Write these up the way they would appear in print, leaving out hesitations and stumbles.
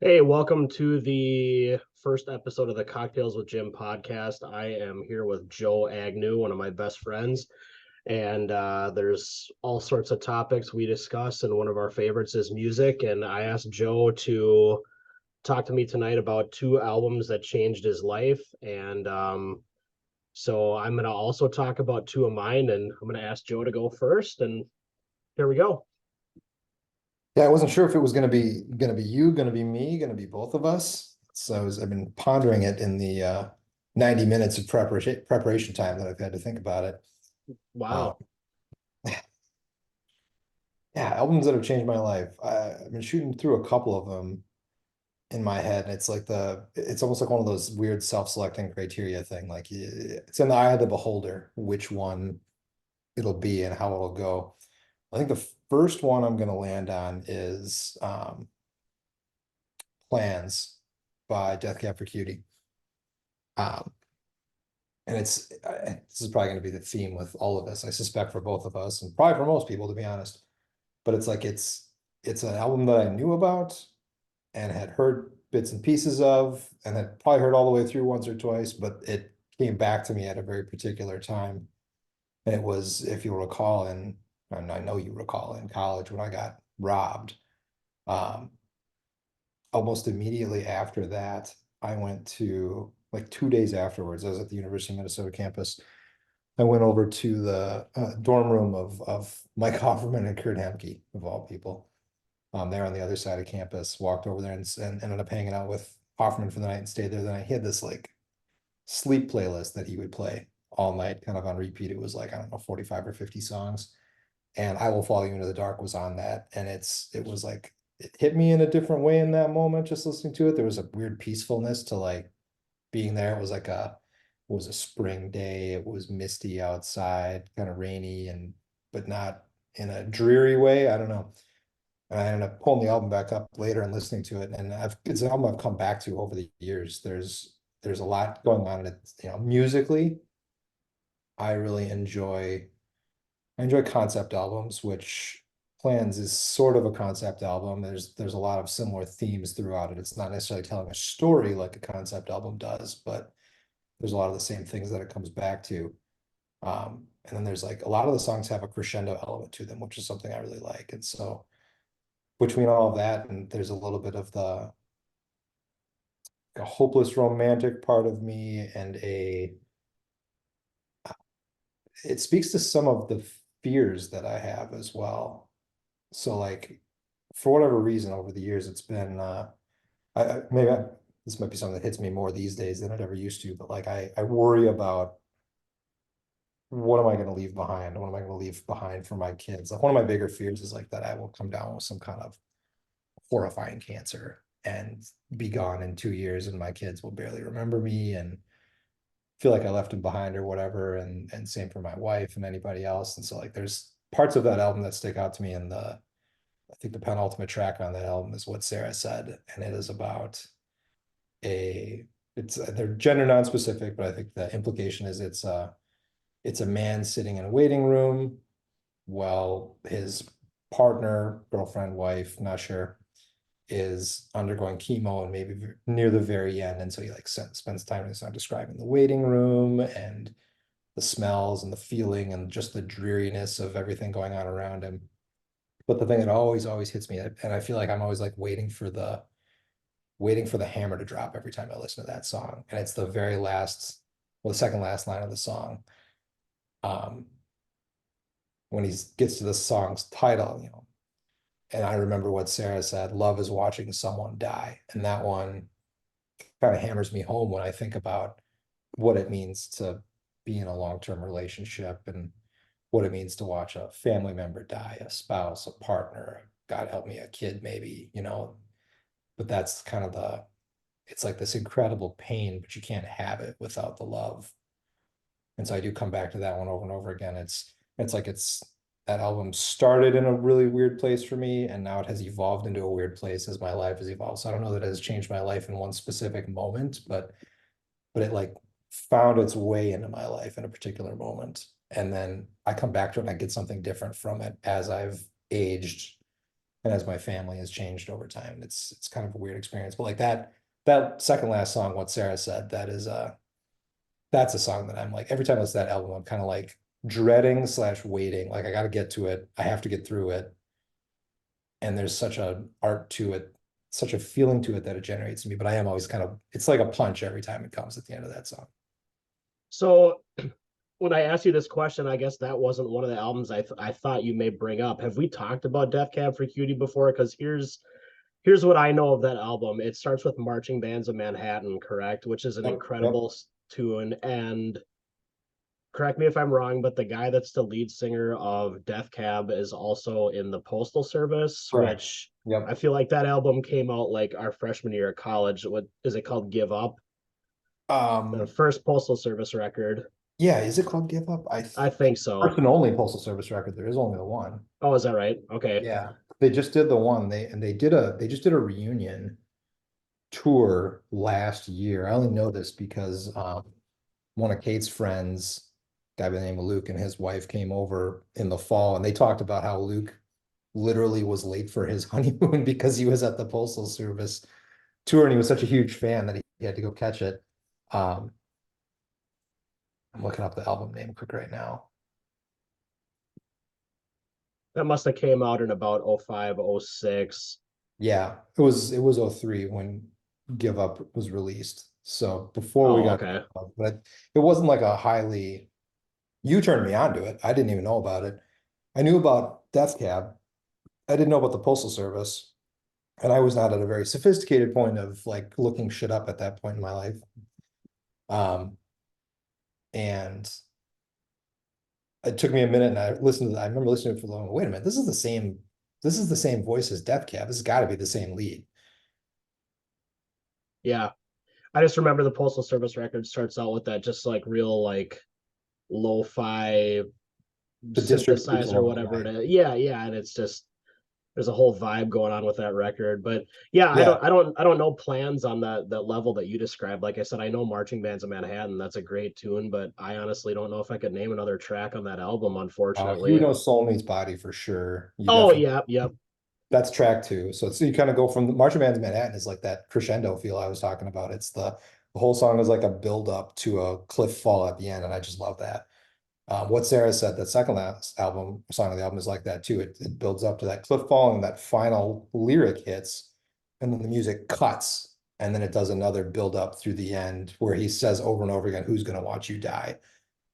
Hey, welcome to the first episode of the Cocktails with Jim podcast. I am here with Joe Agnew, one of my best friends, and there's all sorts of topics we discuss, and one of our favorites is music. And I asked Joe to talk to me tonight about two albums that changed his life, and so I'm going to also talk about two of mine, and I'm going to ask Joe to go first, and here we go. Yeah, I wasn't sure if it was gonna be you, gonna be me, gonna be both of us. I've been pondering it in the 90 minutes of preparation time that I've had to think about it. Uh, Wow. yeah, albums that have changed my life. I've been shooting through a couple of them in my head, and it's almost like one of those weird self-selecting criteria thing. Like it's in the eye of the beholder which one it'll be and how it'll go. I think the first one I'm gonna land on is Plans by Death Cab for Cutie. Um, and this is probably going to be the theme with all of us, I suspect, for both of us, and probably for most people, to be honest. But it's an album that I knew about and had heard bits and pieces of, and had probably heard all the way through once or twice, but it came back to me at a very particular time. And it was, if you recall, and I know you recall, in college when I got robbed. Um, Almost immediately after that, I went to, like, 2 days afterwards. I was at the University of Minnesota campus. I went over to the dorm room of Mike Offerman and Kurt Hamke, of all people. There on the other side of campus, walked over there and ended up hanging out with Offerman for the night and stayed there. Then I had this like sleep playlist that he would play all night, kind of on repeat. It was like, I don't know, 45 or 50 songs. And I Will Follow You Into the Dark was on that. And it was like, it hit me in a different way in that moment, just listening to it. There was a weird peacefulness to like being there. It was a spring day. It was misty outside, kind of rainy, but not in a dreary way. I don't know. And I ended up pulling the album back up later and listening to it. And it's an album I've come back to over the years. There's a lot going on in it, musically. I really I enjoy concept albums, which Plans is sort of a concept album. There's a lot of similar themes throughout it. It's not necessarily telling a story like a concept album does, but there's a lot of the same things that it comes back to. And then there's like a lot of the songs have a crescendo element to them, which is something I really like. And so between all of that, and there's a little bit of a hopeless romantic part of me, and a it speaks to some of the fears that I have as well. So like, for whatever reason over the years, it's been this might be something that hits me more these days than it ever used to, but like I worry about, what am I going to leave behind? What am I going to leave behind for my kids? Like, one of my bigger fears is like that I will come down with some kind of horrifying cancer and be gone in 2 years, and my kids will barely remember me and feel like I left them behind or whatever. And same for my wife and anybody else. And so like there's parts of that album that stick out to me. And I think the penultimate track on that album is What Sarah Said. And it is about a they're gender non-specific, but I think the implication is it's a man sitting in a waiting room while his partner, girlfriend, wife, not sure, is undergoing chemo and maybe near the very end. And so he like spends time in this song describing the waiting room and the smells and the feeling and just the dreariness of everything going on around him. But the thing that always hits me, and I feel like I'm always like waiting for the hammer to drop every time I listen to that song. And it's the very last, well, the second last line of the song. Um, when he gets to the song's title, and I remember what Sarah said, love is watching someone die. And that one kind of hammers me home when I think about what it means to be in a long-term relationship, and what it means to watch a family member die, a spouse, a partner, God help me, a kid, maybe, but that's kind of it's like this incredible pain, but you can't have it without the love. And so I do come back to that one over and over again. It's like that album started in a really weird place for me, and now it has evolved into a weird place as my life has evolved. So I don't know that it has changed my life in one specific moment, but it like found its way into my life in a particular moment. And then I come back to it and I get something different from it as I've aged and as my family has changed over time. It's kind of a weird experience. But like that second last song, What Sarah Said, that's a song that I'm like, every time I listen to that album, I'm kind of like dreading slash waiting. Like I got to get to it. I have to get through it. And there's such a art to it, such a feeling to it that it generates in me. But I am always kind of, it's like a punch every time it comes at the end of that song. So when I asked you this question, I guess that wasn't one of the albums I thought you may bring up. Have we talked about Death Cab for Cutie before? Because here's what I know of that album. It starts with Marching Bands of Manhattan, correct? Which is an Yep, yep, incredible tune. And correct me if I'm wrong, but the guy that's the lead singer of Death Cab is also in the Postal Service, correct. which I Yep. feel like that album came out like our freshman year of college. What is it called? Give Up, the Um, first Postal Service record. yeah, is it called Give Up? I think First so. and only Postal Service record. There is only the one. Oh, is that right? Okay. Yeah. They just did the one. They just did a reunion tour last year. I only know this because one of Kate's friends, guy by the name of Luke, and his wife came over in the fall, and they talked about how Luke literally was late for his honeymoon because he was at the Postal Service tour and he was such a huge fan that he had to go catch it. Um, I'm looking up the album name quick right now. That must have came out in about 05, 06. Yeah, it was 03 when Give Up was released. So before we Oh, got, okay. but it wasn't like a highly, you turned me on to it. I didn't even know about it. I knew about Death Cab. I didn't know about the Postal Service. And I was not at a very sophisticated point of like looking shit up at that point in my life. Um, and it took me a minute and I remember listening for a long, wait a minute, this is the same voice as Death Cab. This has got to be the same lead. Yeah. I just remember the Postal Service record starts out with that just like real like lo-fi The district keeps synthesizer, along, whatever it right? is. Yeah, yeah. And it's just there's a whole vibe going on with that record. But yeah, Yeah. I don't know plans on that level that you described. Like I said, I know Marching Bands of Manhattan. That's a great tune, but I honestly don't know if I could name another track on that album, You unfortunately. know Soul Meets Body for sure. You Oh definitely, yeah, yep. that's track two. So you kind of go from the Marching Bands of Manhattan is like that crescendo feel I was talking about. It's the whole song is like a build up to a cliff fall at the end, and I just love that. What Sarah Said, that second last album, song of the album is like that too. It builds up to that cliff fall and that final lyric hits, and then the music cuts, and then it does another build up through the end where he says over and over again, "Who's gonna watch you die?"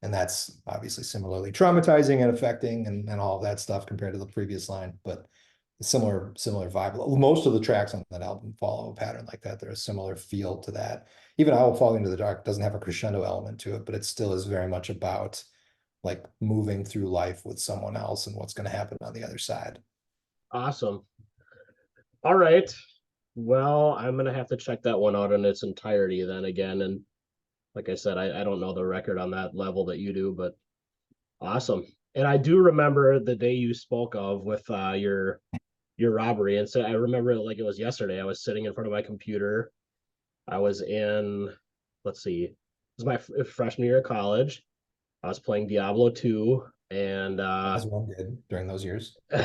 And that's obviously similarly traumatizing and affecting and all of that stuff compared to the previous line, but similar vibe. Most of the tracks on that album follow a pattern like that. There's a similar feel to that. Even I Will Fall Into the Dark doesn't have a crescendo element to it, but it still is very much about like moving through life with someone else and what's going to happen on the other side. Awesome. All right. Well, I'm gonna have to check that one out in its entirety then again. And like I said, I don't know the record on that level that you do, but awesome. And I do remember the day you spoke of with your robbery. And so I remember it like it was yesterday. I was sitting in front of my computer. I was in, let's see, it was my freshman year of college. I was playing Diablo 2 and As one did during those years. and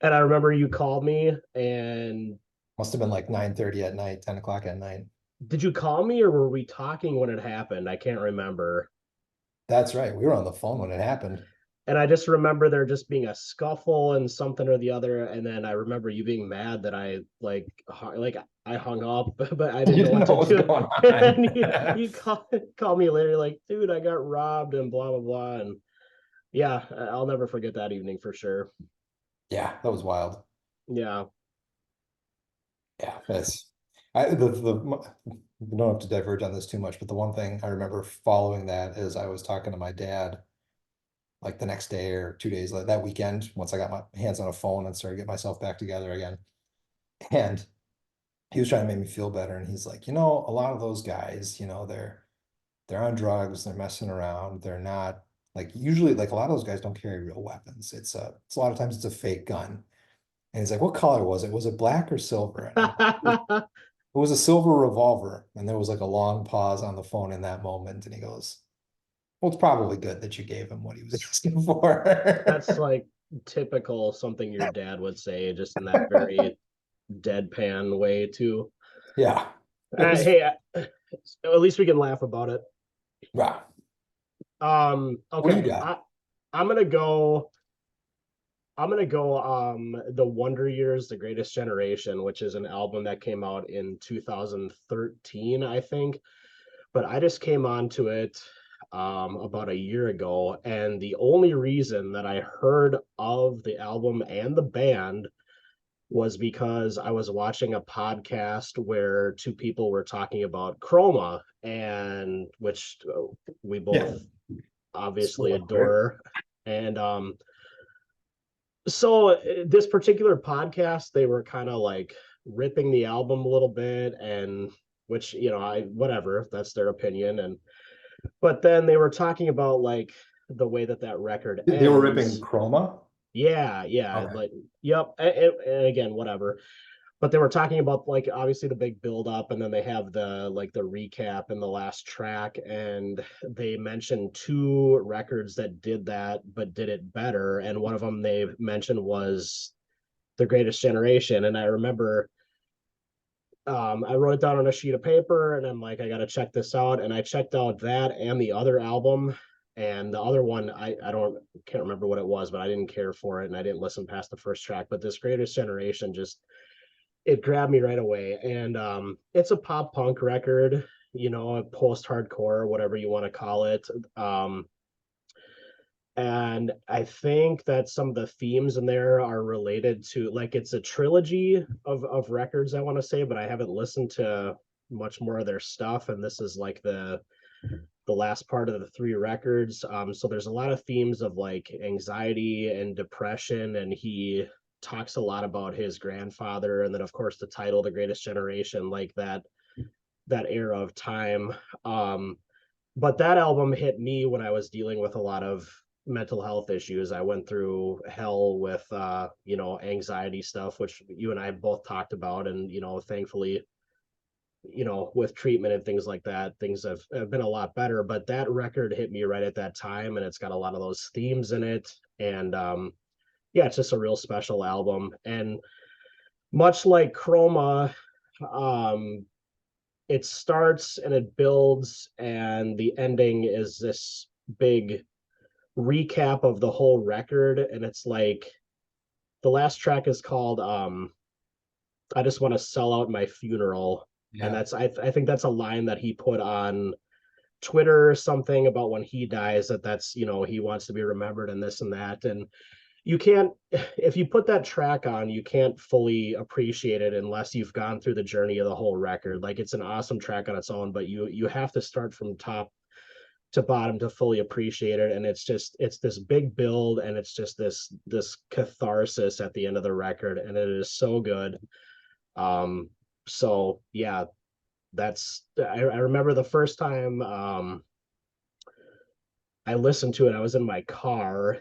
I remember you called me and Must have been like 9:30 at night, 10 o'clock at night. did you call me or were we talking when it happened? I can't remember. That's right. We were on the phone when it happened. And I just remember there just being a scuffle and something or the other. And then I remember you being mad that I like I hung up, but I You didn't know didn't what know to what was do. going And on. you call me later, like, dude, I got robbed and blah blah blah. And yeah, I'll never forget that evening for sure. Yeah, that was wild. Yeah. Yeah, that's we don't have to diverge on this too much, but the one thing I remember following that is I was talking to my dad like the next day or 2 days like that weekend once I got my hands on a phone and started getting myself back together again. And he was trying to make me feel better. And he's like, a lot of those guys, they're on drugs, they're messing around, they're not like usually like a lot of those guys don't carry real weapons. It's a lot of times it's a fake gun. And he's like, what color was it? Was it black or silver? And it was a silver revolver. And there was like a long pause on the phone in that moment. And he goes, well, it's probably good that you gave him what he was asking That's for. like typical something your dad would say, just in that very deadpan way too. Yeah. It was, Hey, at least we can laugh about it. wow. What do you Okay, got? I'm gonna go. I'm gonna go The Wonder Years, The Greatest Generation, which is an album that came out in 2013, I think. But I just came onto it about a year ago, and the only reason that I heard of the album and the band was because I was watching a podcast where two people were talking about Chroma, and which we both Yeah. obviously Spoiler alert. adore. And so this particular podcast, they were kind of like ripping the album a little bit, and which, I whatever, that's their opinion. And but then they were talking about like the way that that record They were ripping ends. Chroma. Yeah, Okay. like yep. And again, whatever. But they were talking about like obviously the big build up, and then they have the like the recap and the last track, and they mentioned two records that did that but did it better, and one of them they mentioned was The Greatest Generation. And I remember I wrote it down on a sheet of paper, and I'm like, I got to check this out. And I checked out that and the other album. And the other one, I don't can't remember what it was, but I didn't care for it, and I didn't listen past the first track. But this Greatest Generation just it grabbed me right away. And it's a pop punk record, a post hardcore, whatever you want to call it. And I think that some of the themes in there are related to like it's a trilogy of records, I want to say, but I haven't listened to much more of their stuff. And this is like the last part of the three records. So there's a lot of themes of like anxiety and depression, and he talks a lot about his grandfather, and then of course the title, The Greatest Generation, like that era of time. But that album hit me when I was dealing with a lot of mental health issues. I went through hell with anxiety stuff, which you and I both talked about, and thankfully, with treatment and things like that, things have been a lot better. But that record hit me right at that time, and it's got a lot of those themes in it. And yeah, it's just a real special album. And much like Chroma, um, it starts and it builds, and the ending is this big recap of the whole record. And it's like the last track is called I Just Want to Sell Out My Funeral. And Yeah. I think that's a line that he put on Twitter or something about when he dies, that's he wants to be remembered and this and that. And you can't, if you put that track on, you can't fully appreciate it unless you've gone through the journey of the whole record. Like it's an awesome track on its own, but you have to start from top to bottom to fully appreciate it. And it's this big build, and it's just this catharsis at the end of the record, and it is so good. um so yeah, I remember the first time I listened to it, I was in my car,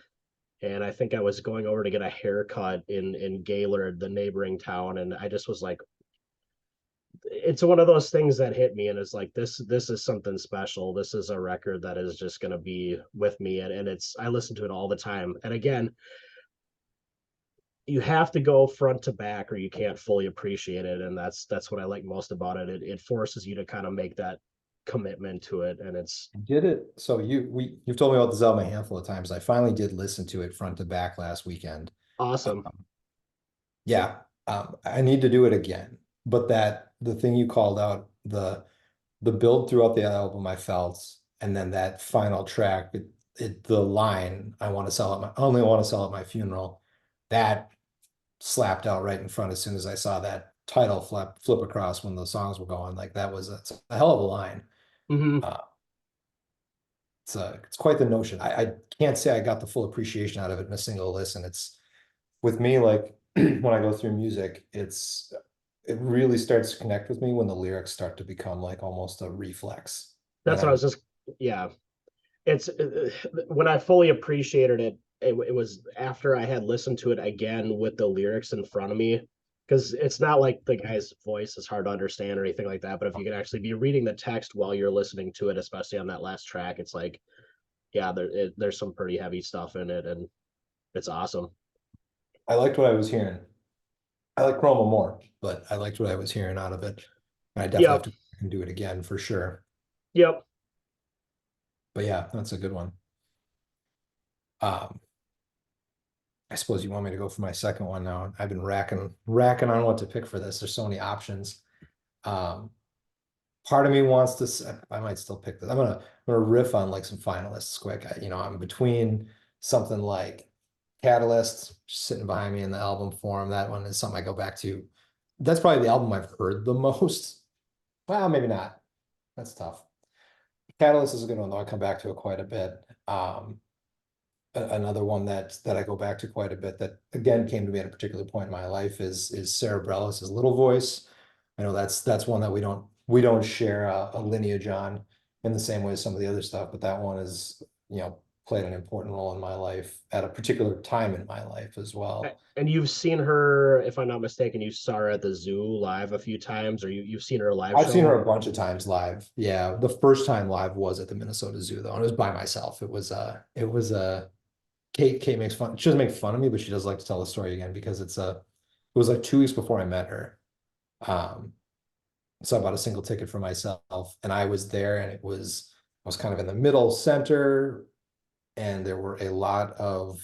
and I think I was going over to get a haircut in Gaylord, the neighboring town, and I just was like, it's one of those things that hit me, and it's like this is something special. This is a record that is just going to be with me, and it's I listen to it all the time. And again, you have to go front to back or you can't fully appreciate it, and that's what I like most about it. It forces you to kind of make that commitment to it, and it's Did it. So you've told me about this album a handful of times. I finally did listen to it front to back last weekend. awesome. Yeah, I need to do it again. But the thing you called out, the build throughout the album, I felt, and then that final track, the line, I only want to sell at my funeral, that slapped out right in front as soon as I saw that title flip across when the songs were going. Like that's a hell of a line. Mm-hmm. Uh, it's quite the notion. I can't say I got the full appreciation out of it in a single listen. It's with me, like when I go through music, it really starts to connect with me when the lyrics start to become like almost a reflex that That's what I I'm was just yeah, it's when I fully appreciated it, it was after I had listened to it again with the lyrics in front of me, because it's not like the guy's voice is hard to understand or anything like that. But if you can actually be reading the text while you're listening to it, especially on that last track, it's like, yeah, there's some pretty heavy stuff in it. And It's awesome. I liked what I was hearing. I like Chroma more, but I liked what I was hearing out of it. I definitely have Yep. to do it again for sure. Yep. But yeah, that's a good one. Um, I suppose you want me to go for my second one now. I've been racking on what to pick for this. There's so many options. Um, Part of me wants to. I might still pick this. I'm gonna riff on like some finalists quick. I'm between something like Catalyst just sitting behind me in the album form. That one is something I go back to. That's probably the album I've heard the most. Well, maybe not. That's tough. Catalyst is a good one though. I come back to it quite a bit. Um, Another one that I go back to quite a bit that again came to me at a particular point in my life is Cerebrellis's Little Voice. I know that's one that we don't share a lineage on in the same way as some of the other stuff, but that one is, played an important role in my life at a particular time in my life as well. And you've seen her, if I'm not mistaken, you saw her at the zoo live a few times, or you've seen her live I've seen show. her a bunch of times live. Yeah, the first time live was at the Minnesota Zoo though, and it was by myself. It was Kate makes fun. She doesn't make fun of me, but she does like to tell the story again because it was like 2 weeks before I met her. Um, so I bought a single ticket for myself, and I was there, and I was kind of in the middle center, and there were a lot of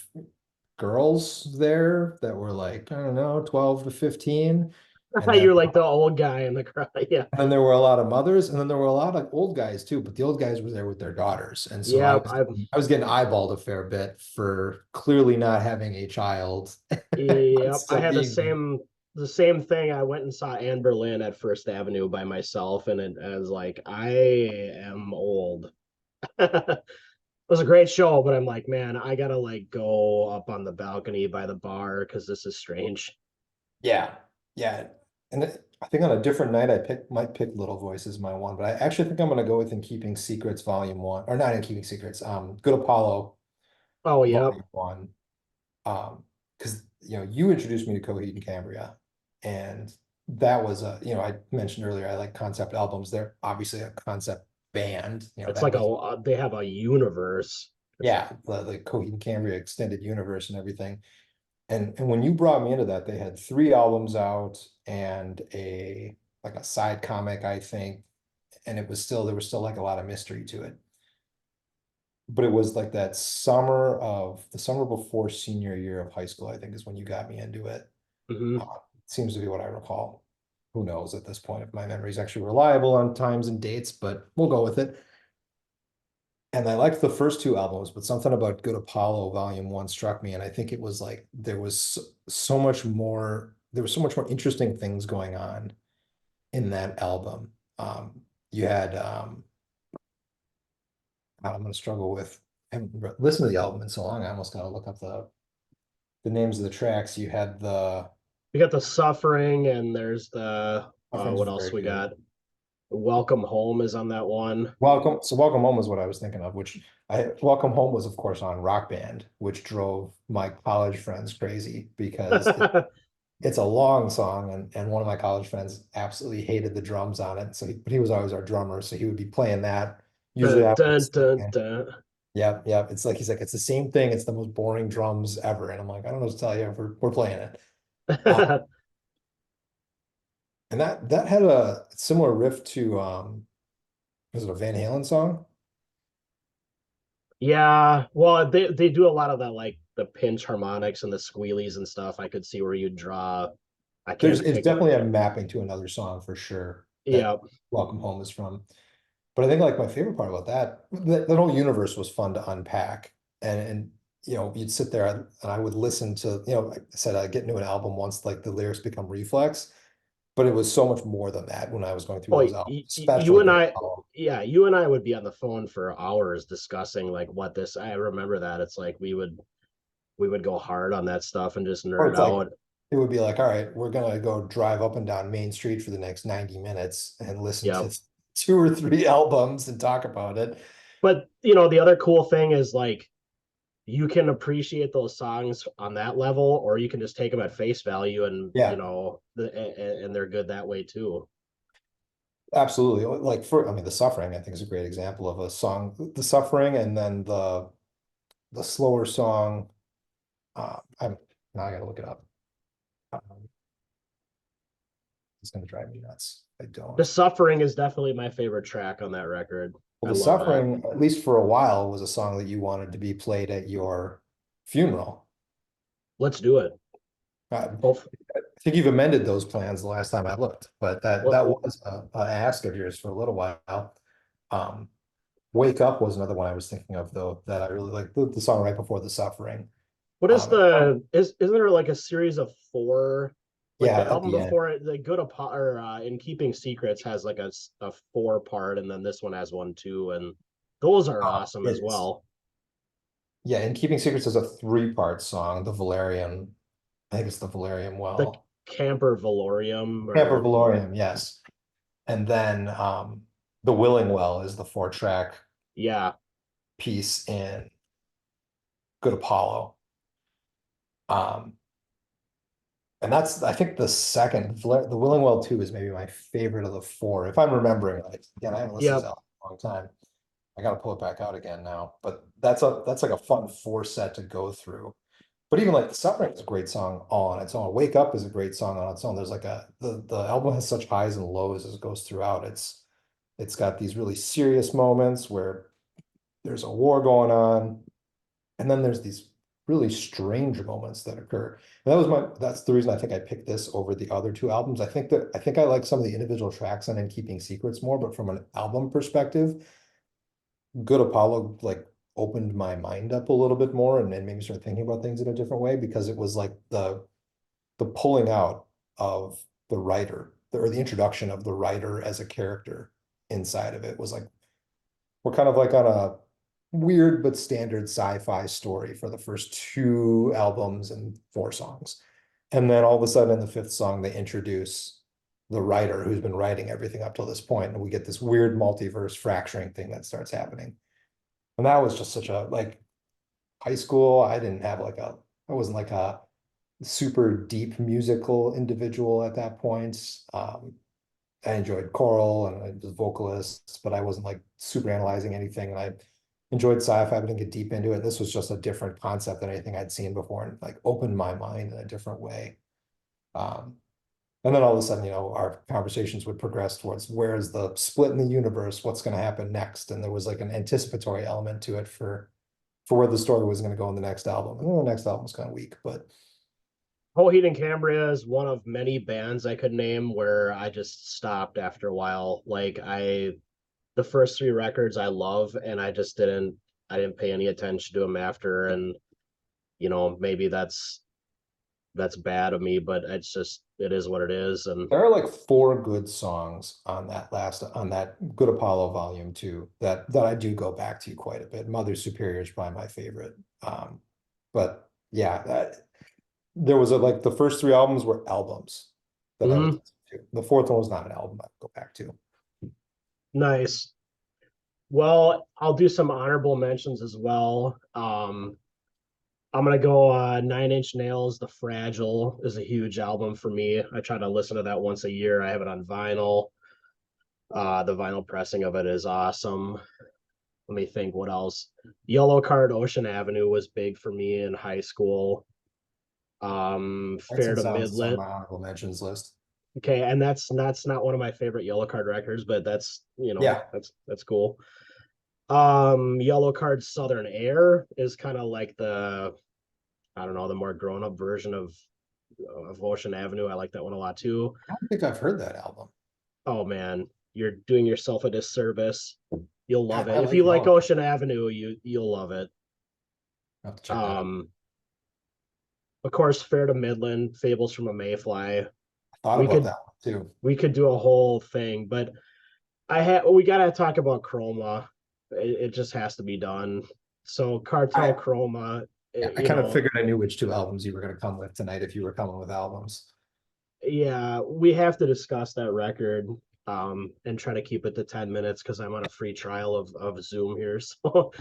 girls there that were like, I don't know, 12 to 15. And then You're like the old guy in the crowd. Yeah. and then there were a lot of mothers, and then there were a lot of old guys too, but the old guys were there with their daughters. And so I Yeah. was I was getting eyeballed a fair bit for clearly not having a child, but Yep. I still had the being there. same thing. I went and saw Anne Berlin at First Avenue by myself, and I was like, I am old. It was a great show, but I'm like, man, I gotta like go up on the balcony by the bar because this is strange. Yeah. Yeah. I think on a different night might pick Little Voice as my one, but I actually think I'm gonna go with In Keeping Secrets Volume 1, or not In Keeping Secrets, Good Apollo Oh, yep. Volume 1. Because you introduced me to Coheed and Cambria, and that was I mentioned earlier I like concept albums. They're obviously a concept band. It's That like does they have a universe. It's yeah, the Coheed and Cambria extended universe and everything. And when you brought me into that, they had 3 albums out and a like a side comic, I think, and there was still like a lot of mystery to it. But it was like that the summer before senior year of high school, I think is when you got me into it. mhm. Uh, Seems to be what I recall. Who knows at this point if my memory is actually reliable on times and dates, but we'll go with it. And I liked the first 2 albums, but something about Good Apollo Volume 1 struck me. And I think it was like there was so much more interesting things going on in that album. You had I'm gonna struggle with I haven't listened to the album in so long, I almost gotta look up the names of the tracks. You had the We got the suffering, and there's the Suffering's what else very we good. got? Welcome home is on that one. Welcome Home was what I was thinking of, which Welcome Home was of course on Rock Band, which drove my college friends crazy because it's a long song, and one of my college friends absolutely hated the drums on it. But he was always our drummer, so he would be playing that. Usually Dun, I would dun, sit dun, there. dun. Yeah, yeah. He's like, it's the same thing. It's the most boring drums ever. And I'm like, I don't know what to tell you. We're playing it. Uh, and that had a similar riff to was it a Van Halen song? Yeah, well, they do a lot of that, like the pinch harmonics and the squealies and stuff. I could see where you draw. I can't It's pick what. definitely a mapping to another song for sure that Yeah. Welcome Home is from. But I think like my favorite part about that whole universe was fun to unpack. And you'd sit there and I would listen to, like I said, I get into an album once like the lyrics become reflex, but it was so much more than that when I was going through Oh, those albums, you especially and Good I, Apollo. yeah, you and I would be on the phone for hours discussing like what this. I remember that. It's like we would go hard on that stuff and just Or nerd it's like out. it would be like, all right, we're gonna go drive up and down Main Street for the next 90 minutes and listen Yeah. to 2 or 3 albums and talk about it. But the other cool thing is like you can appreciate those songs on that level, or you can just take them at face value, and Yeah, and they're good that way too. absolutely. I mean, The Suffering, I think is a great example of a song, The Suffering, and then the slower song. I'm now I gotta look it up. Um, it's gonna drive me nuts. I The don't. Suffering is definitely my favorite track on that record. Well, I The love that. Suffering, at least for a while, was a song that you wanted to be played at your funeral. Let's do it. I Both. think you've amended those plans the last time I looked, but that What was a ask of yours for a little while. Um, Wake Up was another one I was thinking of though that I really like the song right before The Suffering. what is And the isn't there like a series of four, like yeah, the at album the end, before it, the Good Apo or In Keeping Secrets has like a four part, and then this one has one too, and those are awesome as it's well. yeah, In Keeping Secrets is a three-part song. The Valerian, I think it's the Valerian The Well. Camper Valorium Camper or Valorian, yes. And then The Willing Well is the four-track yeah, piece in Good Apollo. Um, and that's I think the second. The Willing Well 2 is maybe my favorite of the four, if I'm remembering right. Again, I haven't listened to yep. this album in a long time. I gotta pull it back out again now. But that's like a fun four set to go through. But even like The Suffering is a great song all on its own. Wake Up is a great song on its own. There's like the album has such highs and lows as it goes throughout. It's got these really serious moments where there's a war going on, and then there's these really strange moments that occur. And that's the reason I think I picked this over the other two albums. I think I like some of the individual tracks on In Keeping Secrets more, but from an album perspective, Good Apollo like opened my mind up a little bit more and made me start thinking about things in a different way because it was like the pulling out of the writer or the introduction of the writer as a character inside of it was like we're kind of like on a weird but standard sci-fi story for the first two albums and four songs. And then all of a sudden in the fifth song, they introduce the writer who's been writing everything up till this point, and we get this weird multiverse fracturing thing that starts happening. And that was just such a like high school. I wasn't like a super deep musical individual at that point. I enjoyed choral and I was vocalists, but I wasn't like super analyzing anything. And I enjoyed sci-fi, but didn't get deep into it. This was just a different concept than anything I'd seen before and like opened my mind in a different way. Um, and then all of a sudden, our conversations would progress towards where is the split in the universe, what's going to happen next. And there was like an anticipatory element to it for where the story was going to go in the next album. And the next album was kind of weak, but Whole Heat and Cambria is one of many bands I could name where I just stopped after a while. The first three records I love, and I didn't pay any attention to them after, and maybe that's bad of me, but it is what it is, and there are like four good songs on that Good Apollo Volume 2 that I do go back to quite a bit. Mother Superior is probably my favorite. But yeah, there was like the first three albums were albums that I would mhm, listen to. The fourth one was not an album I would go back to. nice. Well, I'll do some honorable mentions as well. I'm gonna go Nine Inch Nails, The Fragile is a huge album for me. I try to listen to that once a year. I have it on vinyl. The vinyl pressing of it is awesome. Let me think what else. Yellow Card Ocean Avenue was big for me in high school. Fair Writing to Sounds is on Midland. my honorable mentions list. Okay, and that's not one of my favorite Yellow Card records, but Yeah, that's cool. Yellow Card Southern Air is kind of like the I don't know, the more grown up version of Ocean Avenue. I like that one a lot too. I don't think I've heard that album. Oh man, you're doing yourself a disservice. You'll love I it. If like you like Yellow. Ocean Avenue, you'll love it. I'll have to check that out. Um, of course, Fair to Midland, Fables from a Mayfly. I thought We about could that one too. we could do a whole thing, but we gotta talk about Chroma. It just has to be done. So Cartel I Chroma, Yeah, I kind of figured I knew which two albums you were going to come with tonight if you were coming with albums. yeah, we have to discuss that record and try to keep it to 10 minutes because I'm on a free trial of Zoom here. So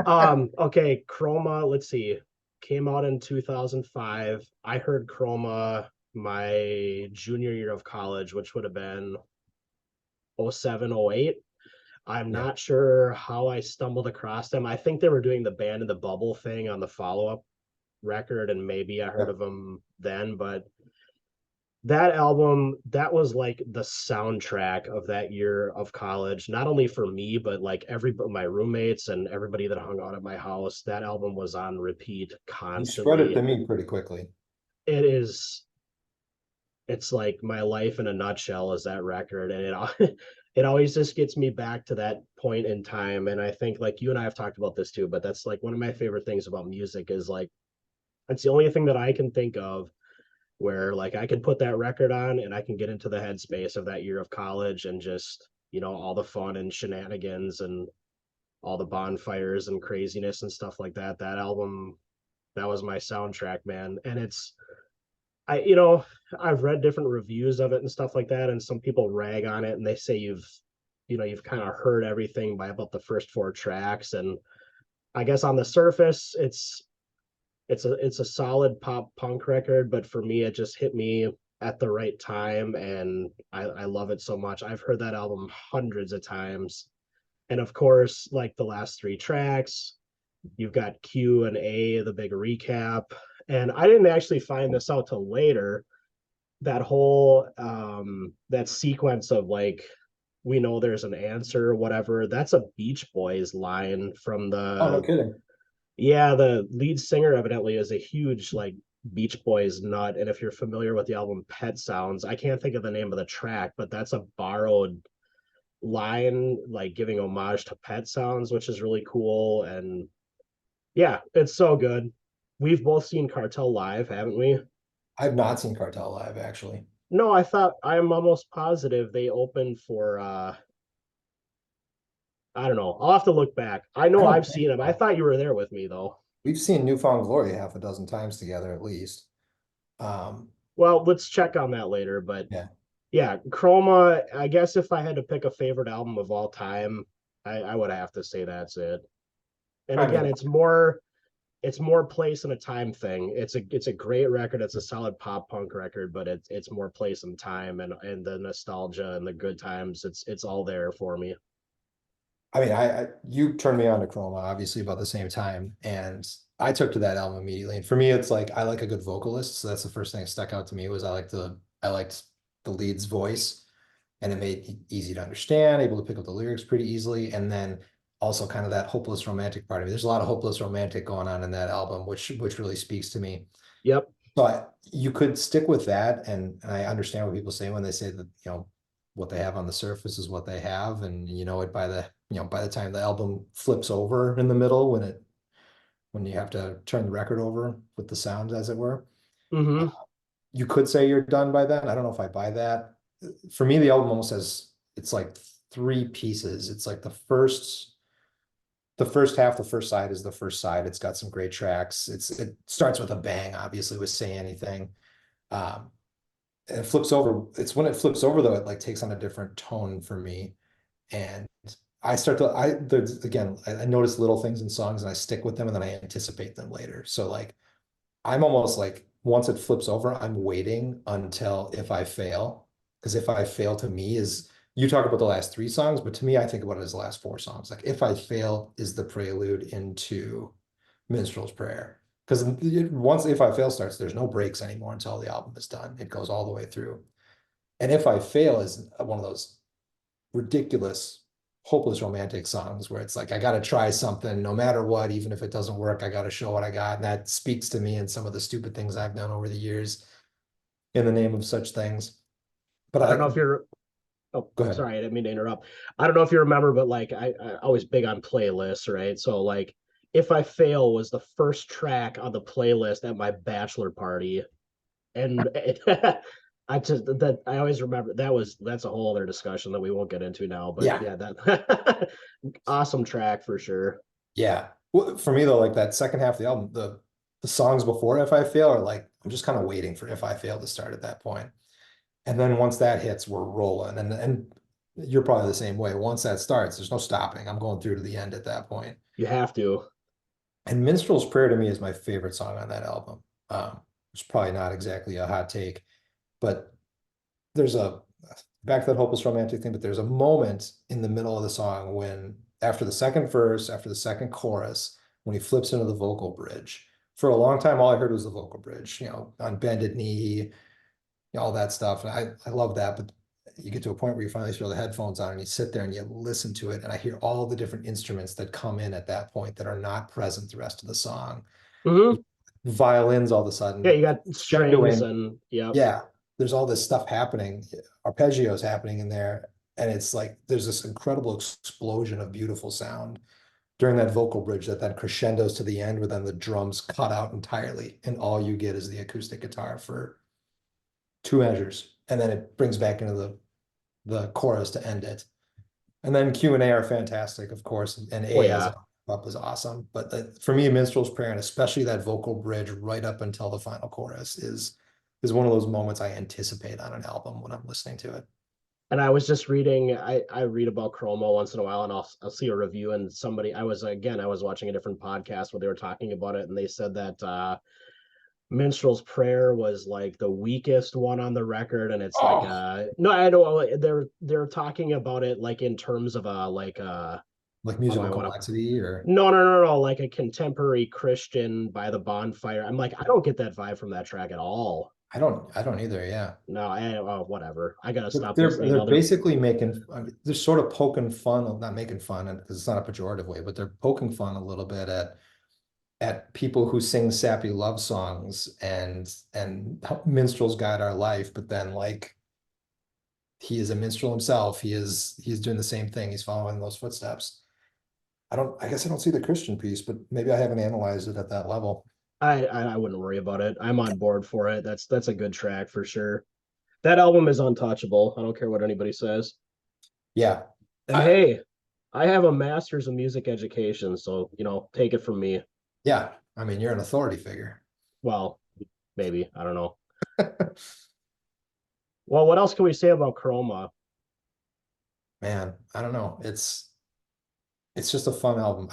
okay, Chroma, let's see. Came out in 2005. I heard Chroma my junior year of college, which would have been 07, 08. I'm Yeah. not sure how I stumbled across them. I think they were doing the Band in the Bubble thing on the follow-up record, and maybe I heard Yep. of him then, but that album, that was like the soundtrack of that year of college, not only for me, but like every my roommates and everybody that hung out at my house. That album was on repeat You spread it constantly. to me pretty quickly. It is, it's like my life in a nutshell is that record. And it it always just gets me back to that point in time. And I think like you and I have talked about this too, but that's like one of my favorite things about music is like it's the only thing that I can think of where like I can put that record on and I can get into the headspace of that year of college and just, all the fun and shenanigans and all the bonfires and craziness and stuff like that. That album, that was my soundtrack, man. And I, I've read different reviews of it and stuff like that. And some people rag on it and they say you've kind of heard everything by about the first four tracks. And I guess on the surface, it's a solid pop punk record, but for me, it just hit me at the right time, and I love it so much. I've heard that album hundreds of times, and of course, like the last three tracks, you've got Q and A, the big recap, and I didn't actually find this out till later. That whole that sequence of like we know there's an answer or whatever, that's a Beach Boys line from Oh, no the kidding. yeah, the lead singer evidently is a huge like Beach Boys nut. And if you're familiar with the album Pet Sounds, I can't think of the name of the track, but that's a borrowed line, like giving homage to Pet Sounds, which is really cool. And yeah, it's so good. We've both seen Cartel live, haven't we? I've not seen Cartel live, actually. No, I'm almost positive they opened for I don't know. I'll have to look back. I I know don't I've think seen him. I so. thought you were there with me though. We've seen Newfound Glory half a dozen times together at least. Um, Well, let's check on that later, but yeah, yeah, Chroma, I guess if I had to pick a favorite album of all time, I would have to say that's it. And I again, mean, it's more place and a time thing. It's a great record. It's a solid pop punk record, but it's more place and time and the nostalgia and the good times. It's all there for me. I you turned me on to Chroma obviously about the same time, and I took to that album immediately. And for me, it's like I like a good vocalist, so that's the first thing that stuck out to me was I liked the lead's voice, and it made it easy to understand, able to pick up the lyrics pretty easily, and then also kind of that hopeless romantic part of me. There's a lot of hopeless romantic going on in that album, which really speaks to me. Yep. But you could stick with that, and I understand what people say when they say that, what they have on the surface is what they have, and you know it by the time the album flips over in the middle when you have to turn the record over with the sound, as it were. Mm-hmm. You could say you're done by then. I don't know if I buy that. For me, the album almost has it's like three pieces. It's like the first half, the first side is the first side. It's got some great tracks. It starts with a bang, obviously, with Say Anything. Um, and it flips over. It's when it flips over though, it like takes on a different tone for me. And I notice little things in songs and I stick with them and then I anticipate them later. So like I'm almost like once it flips over, I'm waiting until If I Fail. Because If I Fail to me is you talk about the last three songs, but to me, I think about it as the last four songs. Like If I Fail is the prelude into Minstrel's Prayer. Because once If I Fail starts, there's no breaks anymore until the album is done. It goes all the way through. And If I Fail is one of those ridiculous, hopeless romantic songs where it's like, I got to try something no matter what, even if it doesn't work, I got to show what I got. And that speaks to me and some of the stupid things I've done over the years in the name of such things. But I don't know if you're Oh, go ahead. sorry, I didn't mean to interrupt. I don't know if you remember, but like I always big on playlists, right? So like If I Fail was the first track on the playlist at my bachelor party. And I just that I always remember that's a whole other discussion that we won't get into now. But Yeah. yeah, that awesome track for sure. Yeah. Well, for me though, like that second half of the album, the songs before If I Fail are like, I'm just kind of waiting for If I Fail to start at that point. And then once that hits, we're rolling. And you're probably the same way. Once that starts, there's no stopping. I'm going through to the end at that point. You have to. And Minstrel's Prayer to me is my favorite song on that album. It's probably not exactly a hot take, but there's a back to that hopeless romantic thing, but there's a moment in the middle of the song when after the second verse, after the second chorus, when he flips into the vocal bridge, for a long time, all I heard was the vocal bridge, on bended knee, all that stuff. And I love that. But you get to a point where you finally throw the headphones on and you sit there and you listen to it. And I hear all the different instruments that come in at that point that are not present the rest of the song. Hmm. Violins all of a Yeah, sudden, you got strings crescendoing. and yep. Yeah, there's all this stuff happening, arpeggios happening in there. And it's like there's this incredible explosion of beautiful sound during that vocal bridge that then crescendos to the end, where then the drums cut out entirely, and all you get is the acoustic guitar for two measures, and then it brings back into the chorus to end it. And then Q&A are fantastic, of course, and Oh A as yeah. up is awesome. But for me, Minstrel's Prayer, and especially that vocal bridge right up until the final chorus, is one of those moments I anticipate on an album when I'm listening to it. And I was just reading, I read about Chroma once in a while, and I'll see a review, and somebody, I was watching a different podcast where they were talking about it, and they said that Minstrel's Prayer was like the weakest one on the record, and it's like Oh, no, I don't, they're talking about it like in terms of like how do musical I want to, complexity, or no, like a contemporary Christian by the bonfire. I'm like, I don't get that vibe from that track at all. I don't either. Yeah. No, whatever. I gotta But stop they're listening to they're other. basically making, I mean, they're sort of poking fun, not making fun, because it's not a pejorative way, but they're poking fun a little bit at people who sing sappy love songs and minstrels guide our life, but then like he is a minstrel himself. He's doing the same thing. He's following those footsteps. I guess I don't see the Christian piece, but maybe I haven't analyzed it at that level. I wouldn't worry about it. I'm on board for it. That's a good track for sure. That album is untouchable. I don't care what anybody says. Yeah. And I hey, I have a master's in music education, so take it from me. yeah. I mean, you're an authority figure. Well, maybe I don't know. Well, what else can we say about Chroma? Man, I don't know. It's just a fun album.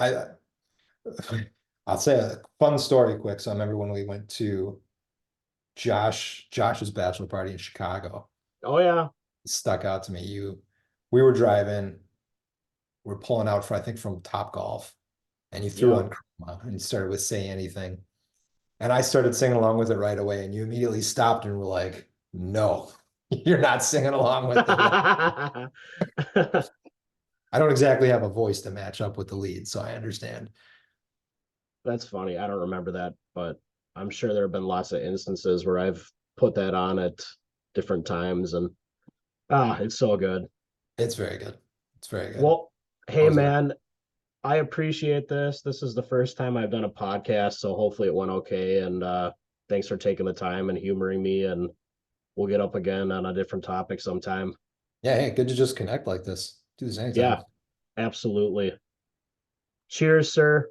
I'll say a fun story quick. So I remember when we went to Josh's bachelor party in Chicago. Oh yeah, It stuck out to me. We were driving, we're pulling out for, I think, from Top Golf, and you threw yep. on Chroma and you started with Say Anything. And I started singing along with it right away. And you immediately stopped and were like, no, you're not singing along with it. I don't exactly have a voice to match up with the lead, so I understand. That's funny. I don't remember that, but I'm sure there have been lots of instances where I've put that on at different times, and it's so good. It's very good. It's very good. Well, hey Always a man, I appreciate this. This is the first time I've done a podcast, so hopefully it went okay. And thanks for taking the time and humoring me. And we'll get up again on a different topic sometime. Yeah, hey, good to just connect like this. Do this Yeah, anytime. absolutely. Cheers, sir.